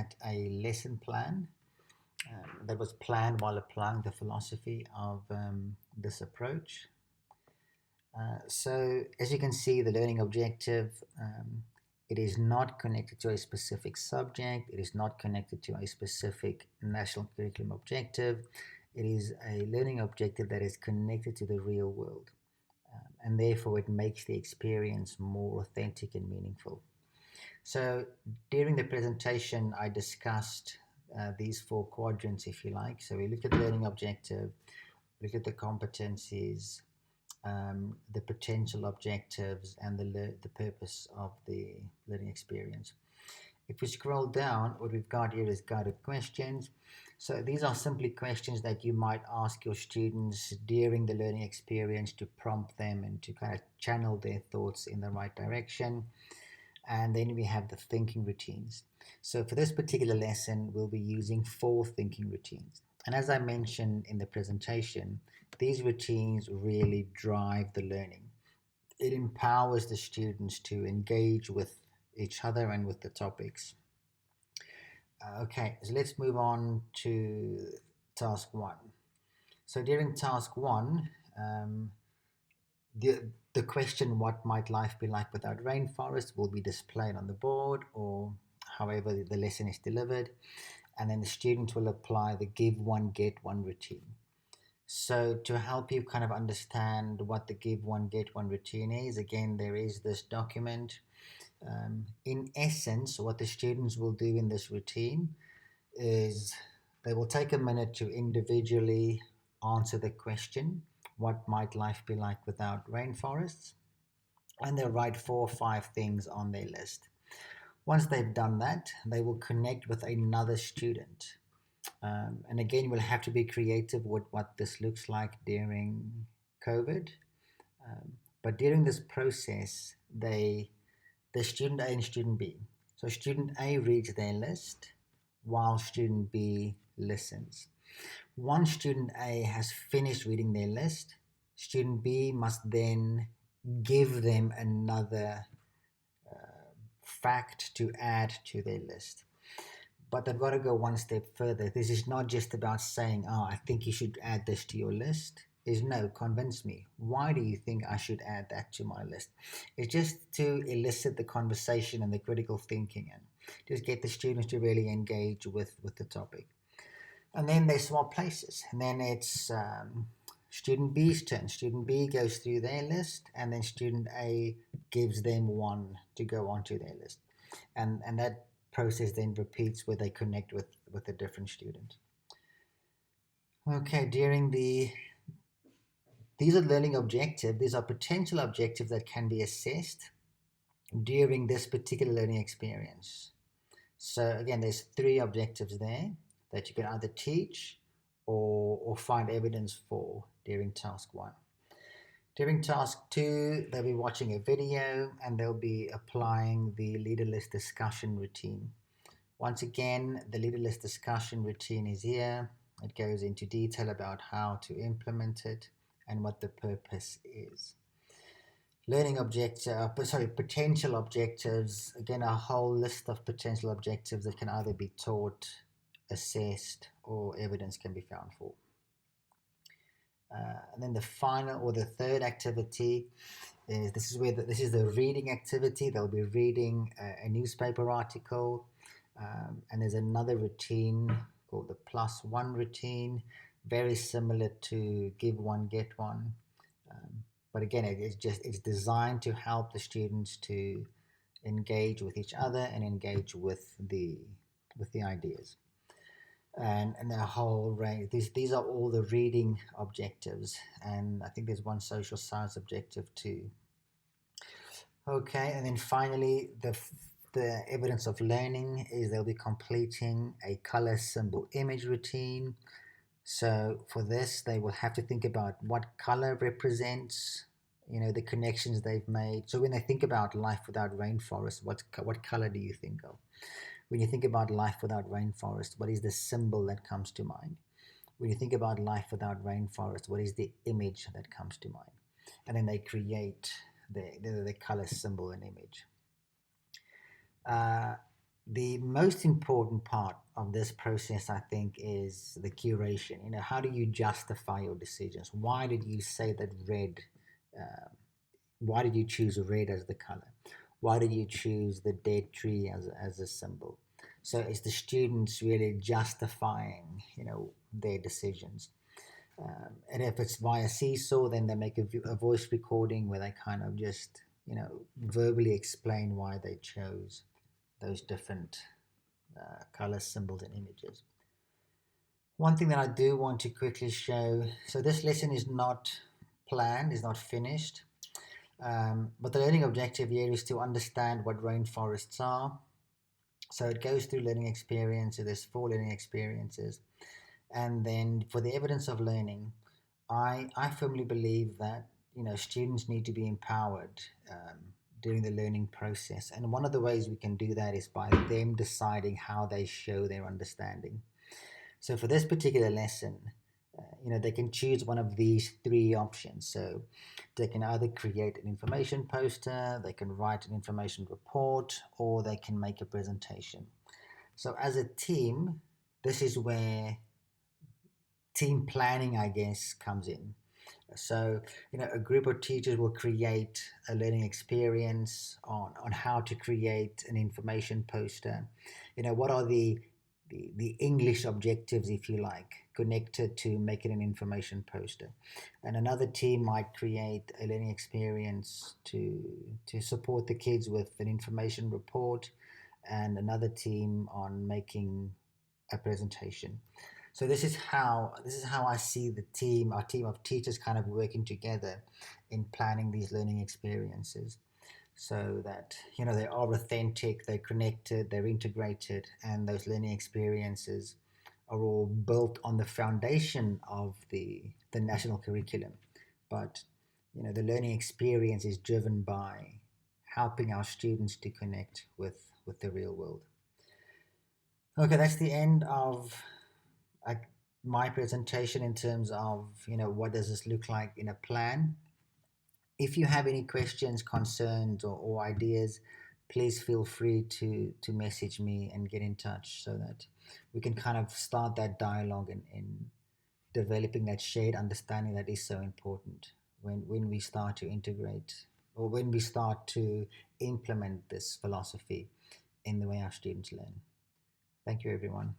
at a lesson plan that was planned while applying the philosophy of this approach. So as you can see, the learning objective, it is not connected to a specific subject. It is not connected to a specific national curriculum objective. It is a learning objective that is connected to the real world. And therefore it makes the experience more authentic and meaningful. So during the presentation, I discussed these four quadrants, if you like. So we looked at the learning objective, looked at the competencies, the potential objectives, and the purpose of the learning experience. If we scroll down, what we've got here is guided questions. So these are simply questions that you might ask your students during the learning experience to prompt them and to kind of channel their thoughts in the right direction. And then we have the thinking routines. So for this particular lesson, we'll be using 4 thinking routines. And as I mentioned in the presentation, these routines really drive the learning. It empowers the students to engage with each other and with the topics. Okay, so let's move on to task 1. So during task 1, the question, what might life be like without rainforest, will be displayed on the board or however the lesson is delivered. And then the student will apply the give one, get one routine. So to help you kind of understand what the give one, get one routine is, again, there is this document. In essence, what the students will do in this routine is they will take a minute to individually answer the question, what might life be like without rainforests? And they'll write 4 or 5 things on their list. Once they've done that, they will connect with another student. And again, we'll have to be creative with what this looks like during COVID. But during this process, the student A and student B. So student A reads their list while student B listens. Once student A has finished reading their list, student B must then give them another fact to add to their list. But they've got to go one step further. This is not just about saying, oh, I think you should add this to your list. Is no, convince me. Why do you think I should add that to my list? It's just to elicit the conversation and the critical thinking and just get the students to really engage with the topic. And then they swap places. And then it's student B's turn. Student B goes through their list, and then student A gives them one to go onto their list. And that process then repeats where they connect with a different student. Okay, these are learning objectives. These are potential objectives that can be assessed during this particular learning experience. So again, there's 3 objectives there that you can either teach or find evidence for during task 1. During task 2, they'll be watching a video and they'll be applying the leaderless discussion routine. Once again, the leaderless discussion routine is here. It goes into detail about how to implement it and what the purpose is. Potential objectives, again, a whole list of potential objectives that can either be taught, assessed, or evidence can be found for. And then the final or the third activity is this is the reading activity. They'll be reading a newspaper article, and there's another routine called the +1 routine, very similar to give one, get one. But again, it's designed to help the students to engage with each other and engage with the ideas. And the whole range. These are all the reading objectives, and I think there's one social science objective too. Okay, and then finally, the evidence of learning is they'll be completing a color symbol image routine. So for this, they will have to think about what color represents, the connections they've made. So when they think about life without rainforest, what color do you think of? When you think about life without rainforest, what is the symbol that comes to mind? When you think about life without rainforest, what is the image that comes to mind? And then they create the color symbol and image. The most important part of this process, I think, is the curation. How do you justify your decisions? Why did you say that red? Uh, why did you choose red as the color? Why did you choose the dead tree as a symbol? So it's the students really justifying, their decisions. And if it's via Seesaw, then they make a voice recording where they kind of just, verbally explain why they chose those different color symbols and images. One thing that I do want to quickly show, so this lesson is not planned, is not finished, but the learning objective here is to understand what rainforests are. So it goes through learning experiences, there's 4 learning experiences. And then for the evidence of learning, I firmly believe that students need to be empowered during the learning process. And one of the ways we can do that is by them deciding how they show their understanding. So for this particular lesson, they can choose one of these 3 options. So they can either create an information poster, they can write an information report, or they can make a presentation. So as a team, this is where team planning, I guess, comes in. So, a group of teachers will create a learning experience on how to create an information poster. What are the English objectives, if you like, connected to making an information poster. And another team might create a learning experience to support the kids with an information report, and another team on making a presentation. So this is how I see our team of teachers kind of working together in planning these learning experiences, so that they are authentic, they're connected, they're integrated, and those learning experiences are all built on the foundation of the national curriculum. But the learning experience is driven by helping our students to connect with the real world. Okay, that's the end of like my presentation in terms of what does this look like in a plan. If you have any questions, concerns, or ideas, please feel free to message me and get in touch so that we can kind of start that dialogue in developing that shared understanding that is so important when we start to integrate, or when we start to implement this philosophy in the way our students learn. Thank you, everyone.